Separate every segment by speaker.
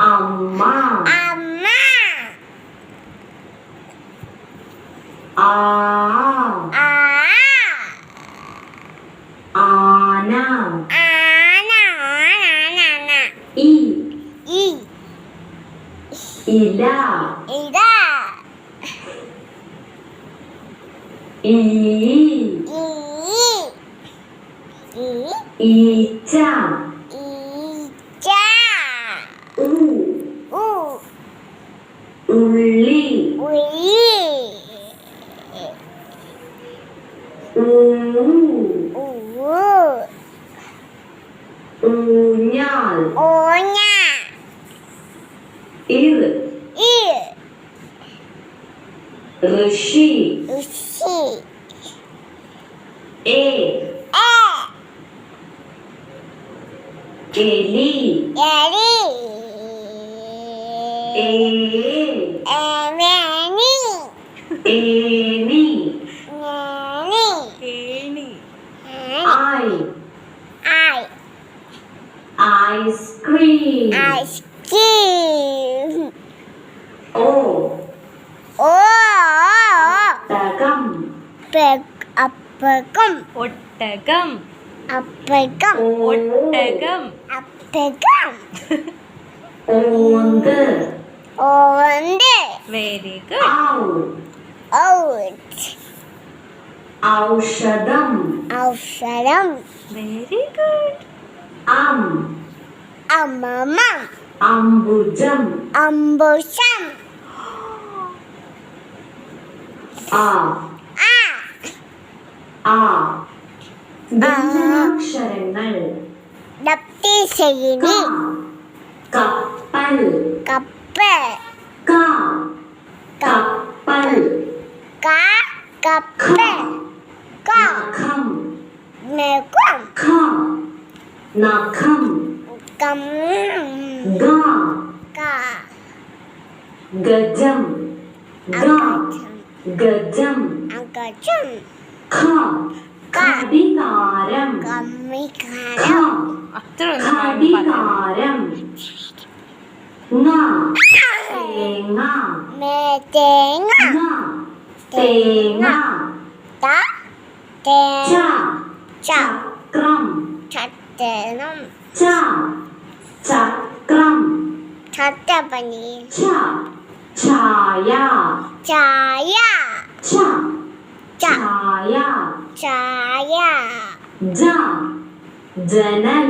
Speaker 1: അമ്മ ആ ആന ഇ ഇല ഈ ഈച്ച ഉള്ളി ഊഞ്ഞാൽ ഋഷി എലി ഏണി ഐസ്ക്രീം
Speaker 2: ഒട്ടകം
Speaker 1: ഓന്ത്
Speaker 2: വെരി ഗുഡ്.
Speaker 1: ഔഷധം
Speaker 2: വെരി ഗുഡ്.
Speaker 1: അംബുജം വ്യഞ്ജനാക്ഷരങ്ങൾ കപ്പൽ കപ്പൽ നഖം ഗജം ഘടികാരം ഘടികാരം തേങ്ങ ചക്രം ചക്രം ഛായ ജനൽ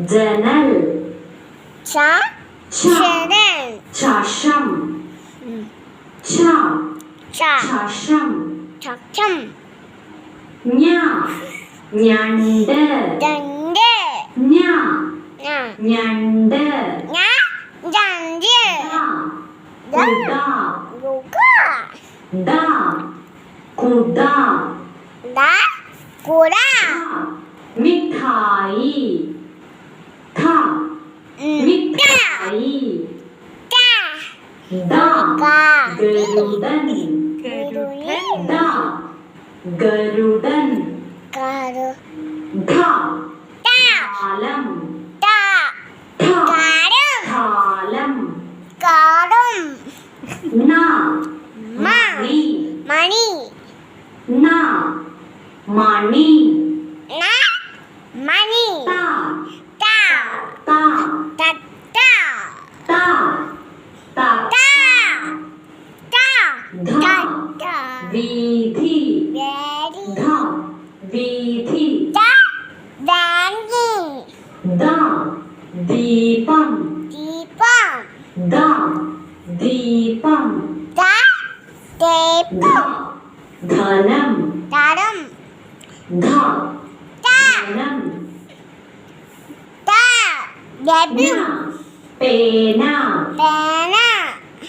Speaker 1: ജനൽ ചഷം ചഷം ഞണ്ട് ഞണ്ട് കുട മിഠായി മിഠായി ഗരുഡൻ ഗരുഡൻ കാലം മണി വീഥി ദീപം ധനം പേന